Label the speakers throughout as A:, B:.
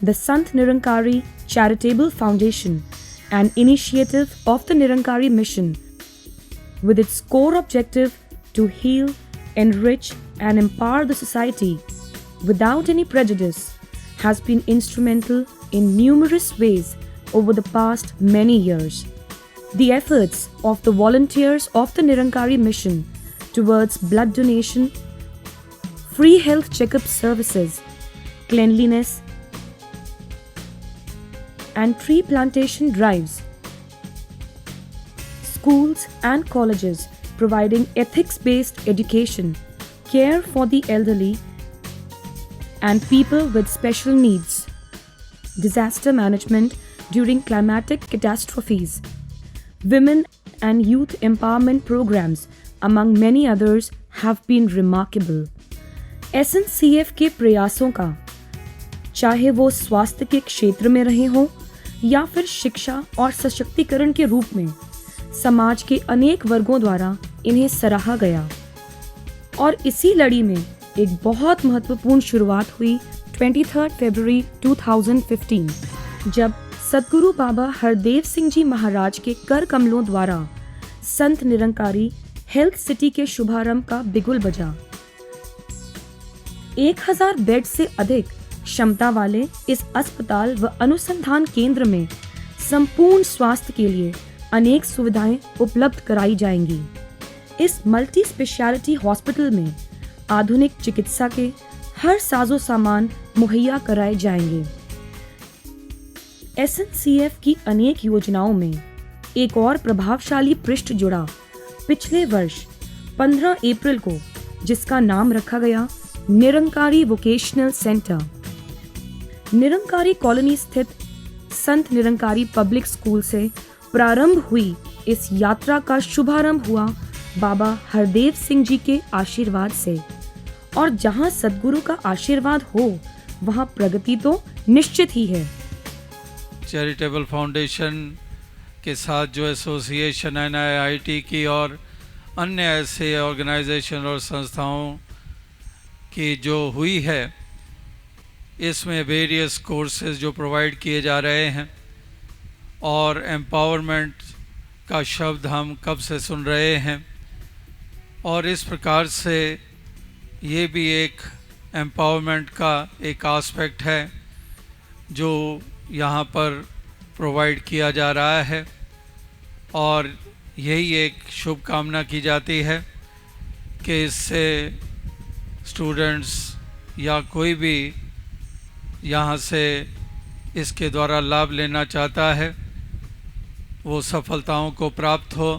A: the Sant Nirankari Charitable Foundation, an initiative of the Nirankari Mission, with its core objective to heal, enrich, and empower the society without any prejudice, has been instrumental in numerous ways over the past many years. The efforts of the volunteers of the Nirankari Mission towards blood donation, free health checkup services, cleanliness, and tree plantation drives, schools and colleges providing ethics-based education, care for the elderly and people with special needs, disaster management during climatic catastrophes, women and youth empowerment programs, among many others, have been remarkable. SNCF के प्रयासों का, चाहे वो स्वास्थ्य के क्षेत्र में रहे हों या फिर शिक्षा और सशक्तिकरण के रूप में, समाज के अनेक वर्गों द्वारा इन्हें सराहा गया। और इसी लड़ी में एक बहुत महत्वपूर्ण शुरुआत हुई 23 फरवरी 2015, जब सद्गुरु बाबा हरदेव सिंह जी महाराज के कर कमलों द्वारा संत निरंकारी हेल्थ सिटी के शुभारंभ का बिगुल बजा। 1000 बेड से अधिक क्षमता वाले इस अस्पताल व अनुसंधान केंद्र में संपूर्ण स्वास्थ्य के लिए अनेक सुविधाएं उपलब्ध कराई जाएंगी। इस मल्टी स्पेशलिटी हॉस्पिटल में आधुनिक चिकित्सा के हर साजो सामान मुहैया कराए जाएंगे। SNCF की अनेक योजनाओं में एक और प्रभावशाली पृष्ठ जुड़ा पिछले वर्ष 15 अप्रैल को, जिसका नाम रखा गया Nirankari vocational centre. Nirankari colony स्थित संत निरंकारी पब्लिक स्कूल से प्रारंभ हुई इस यात्रा का शुभारंभ हुआ बाबा हरदेव सिंह जी के आशीर्वाद से, और जहां सद्गुरु का आशीर्वाद हो वहां प्रगति तो निश्चित ही है।
B: चैरिटेबल फाउंडेशन के साथ जो एसोसिएशन NIIT की और अन्य ऐसे ऑर्गेनाइजेशन और संस्थाओं की जो हुई है, इसमें वेरियस कोर्सेज जो प्रोवाइड किए जा रहे हैं, और एम्पावरमेंट का शब्द हम कब से सुन रहे हैं, और इस प्रकार से ये भी एक एम्पावरमेंट का एक आस्पेक्ट है जो यहाँ पर प्रोवाइड किया जा रहा है। और यही एक शुभ कामना की जाती है कि इससे स्टूडेंट्स या कोई भी यहाँ से इसके द्वारा लाभ लेना चाहता है वो सफलताओं को प्राप्त हो।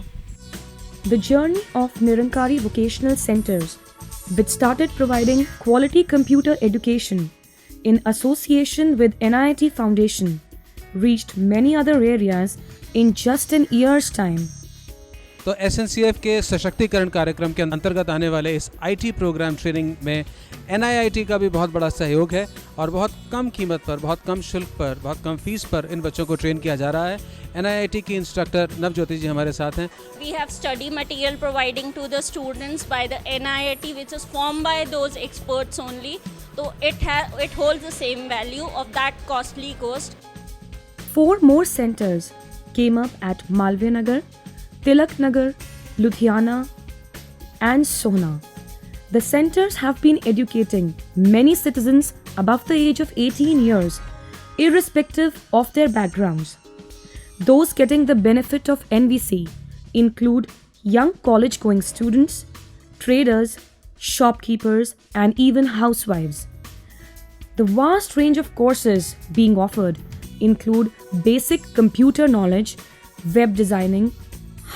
A: The journey of Nirankari Vocational Centers, which started providing quality computer education in association with NIIT Foundation, reached many other areas in just an year's time.
C: तो SNCF के सशक्तिकरण कार्यक्रम के अंतर्गत आने वाले इस IT प्रोग्राम ट्रेनिंग में NIIT का भी बहुत बड़ा सहयोग है, और बहुत कम कीमत पर, बहुत कम शुल्क पर, बहुत कम फीस पर इन बच्चों को ट्रेन किया जा रहा है। NIIT की इंस्ट्रक्टर नवज्योति जी हमारे साथ हैं।
D: We have study material providing to the students by the NIIT, which is formed by those experts only. So it holds the same value of that costly cost.
A: 4 more centers came up at Malviya Nagar, Tilak Nagar, Ludhiana, and Sohna. The centers have been educating many citizens above the age of 18 years, irrespective of their backgrounds. Those getting the benefit of NVC include young college-going students, traders, shopkeepers, and even housewives. The vast range of courses being offered include basic computer knowledge, web designing,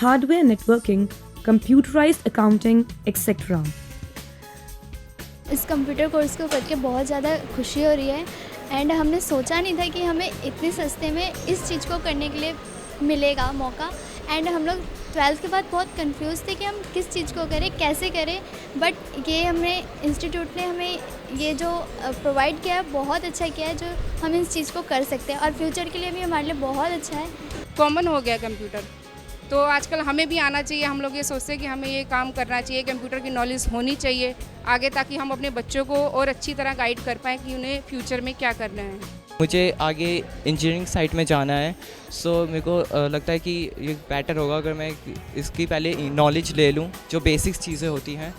A: hardware networking, computerized accounting, etc.
E: इस computer course को करके बहुत ज़्यादा खुशी हो रही है, and हमने सोचा नहीं था कि हमें इतनी सस्ते में इस चीज़ को करने के लिए मिलेगा मौका। एंड हम लोग 12th के बाद बहुत कंफ्यूज थे कि हम किस चीज़ को करें, कैसे करें, बट ये हमने इंस्टीट्यूट ने हमें ये जो प्रोवाइड किया है बहुत अच्छा किया है, जो हम इस चीज़ को कर सकते हैं और फ्यूचर के लिए भी हमारे लिए बहुत अच्छा है।
F: कॉमन हो गया कंप्यूटर, तो आजकल हमें भी आना चाहिए। हम लोग ये सोचते हैं कि हमें ये काम करना चाहिए, कंप्यूटर की नॉलेज होनी चाहिए आगे, ताकि हम अपने बच्चों को और अच्छी तरह गाइड कर पाएँ कि उन्हें फ्यूचर में क्या करना है।
G: मुझे आगे इंजीनियरिंग साइड में जाना है, सो मेरे को लगता है कि ये बेटर होगा अगर मैं इसकी पहले नॉलेज ले लूँ, जो बेसिक्स चीज़ें होती हैं।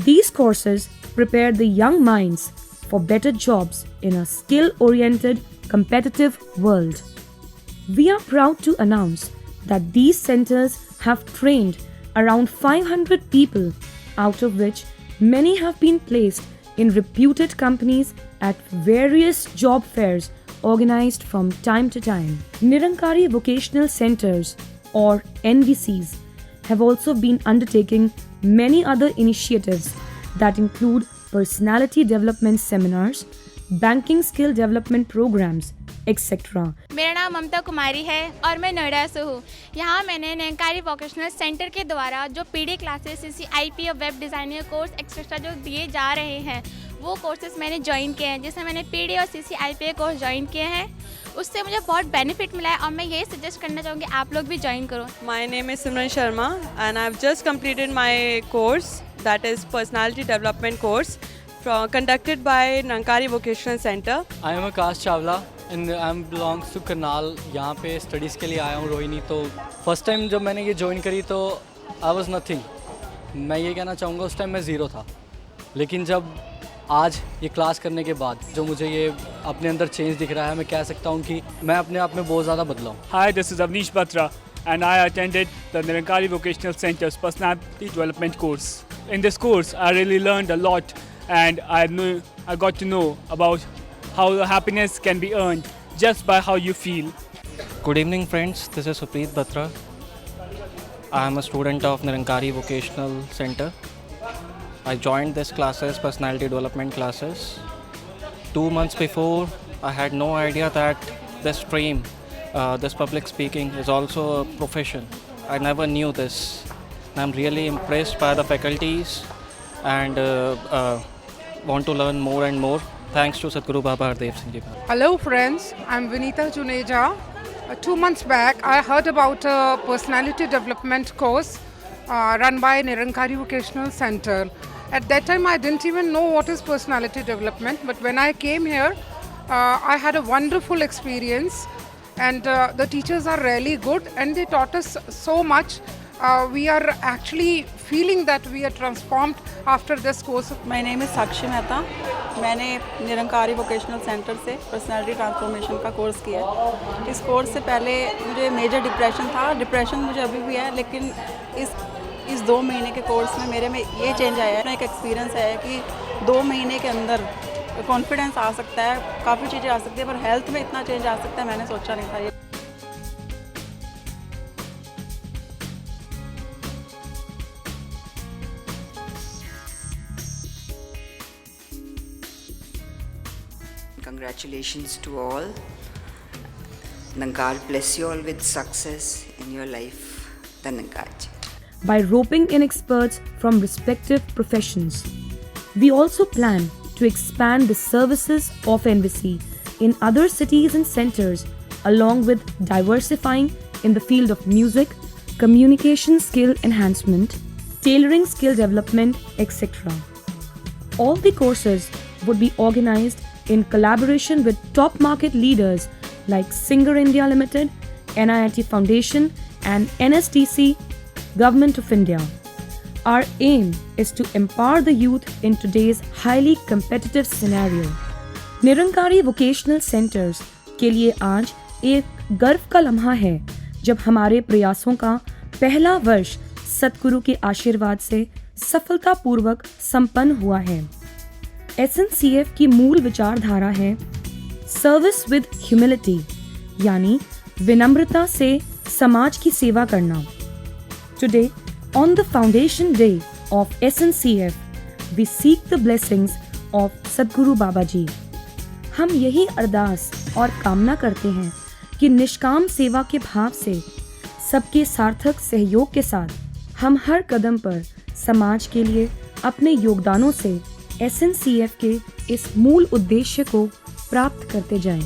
A: These courses prepare the young minds for better jobs in a skill-oriented, competitive world. We are proud to announce that these centers have trained around 500 people, out of which many have been placed in reputed companies at various job fairs organized from time to time. Nirankari Vocational Centers, or NVCs, have also been undertaking many other initiatives that include personality development seminars, banking skill development programs, etc.
H: मेरा नाम ममता कुमारी है और मैं नोएडा से हूँ। यहाँ मैंने Nirankari vocational centre के द्वारा जो पीडी क्लासेस, CCIP और वेब डिज़ाइनिंग कोर्स एक्सेट्रा जो दिए जा रहे हैं, वो कोर्सेज मैंने ज्वाइन किए हैं। जिसमें मैंने पीडी और CCIP कोर्स ज्वाइन किए हैं, उससे मुझे बहुत बेनिफिट मिला है और मैं यही सजेस्ट करना चाहूँगी आप लोग भी ज्वाइन करो।
I: My name is Simran Sharma and I've just completed my course, that is personality development course conducted by Nirankari Vocational Center.
J: I am Akash Chawla and I belongs to Karnal। यहाँ पे studies के लिए आया हूँ रोहिणी। तो first time जब मैंने ये ज्वाइन करी तो आई वाज नथिंग। मैं ये कहना चाहूँगा उस टाइम मैं ज़ीरो था, लेकिन जब आज ये क्लास करने के बाद जो मुझे ये अपने अंदर चेंज दिख रहा है, मैं कह सकता हूँ कि मैं अपने आप में बहुत ज़्यादा बदला हूँ।
K: Hi, this is Avnish Batra and I attended the Nirankari Vocational Center's Personality Development course. In this course, I really learned a lot and I got to know about how the happiness can be earned just by how you feel.
L: Good evening friends, this is Supreet Batra. I am a student of Nirankari Vocational Center. I joined this classes, personality development classes. 2 months before, I had no idea that this stream, this public speaking is also a profession. I never knew this. I'm really impressed by the faculties and want to learn more and more. Thanks to Sadhguru Baba Hardev Singh Ji.
M: Hello friends, I'm Vinita Juneja. 2 months back, I heard about a personality development course run by Nirankari Vocational Center. At that time, I didn't even know what is personality development, but when I came here, I had a wonderful experience, and the teachers are really good, and they taught us so much. We are actually feeling that we are transformed after this course.
I: My name is Sakshi Mehta. मैंने Nirankari vocational centre से personality transformation का course किया है। इस course से पहले मुझे major depression था, डिप्रेशन मुझे अभी भी है, लेकिन इस 2 महीने के कोर्स में मेरे में ये चेंज आया है। एक एक्सपीरियंस है कि 2 महीने के अंदर कॉन्फिडेंस आ सकता है, काफ़ी चीज़ें आ सकती है, पर हेल्थ में इतना चेंज आ सकता है मैंने सोचा नहीं था।
N: Congratulations to all. Nirankar bless you all with success in your life. Dhanankarji.
A: By roping in experts from respective professions, we also plan to expand the services of NVC in other cities and centers, along with diversifying in the field of music, communication skill enhancement, tailoring skill development, etc. All the courses would be organized in collaboration with top market leaders like Singer India Limited, NIIT Foundation and NSTC, Government of India. Our aim is to empower the youth in today's highly competitive scenario. Nirankari vocational centres के लिए आज एक गर्व का लम्हा है जब हमारे प्रयासों का पहला वर्ष सतगुरु के आशीर्वाद से सफलतापूर्वक संपन्न हुआ है। SNCF की मूल विचारधारा है सर्विस विद ह्यूमिलिटी, यानी विनम्रता से समाज की सेवा करना। Today, on the foundation day of SNCF, we seek the blessings of Sadhguru Baba Ji. हम यही अरदास और कामना करते हैं कि निष्काम सेवा के भाव से सबके सार्थक सहयोग के साथ हम हर कदम पर समाज के लिए अपने योगदानों से SNCF के इस मूल उद्देश्य को प्राप्त करते जाएं।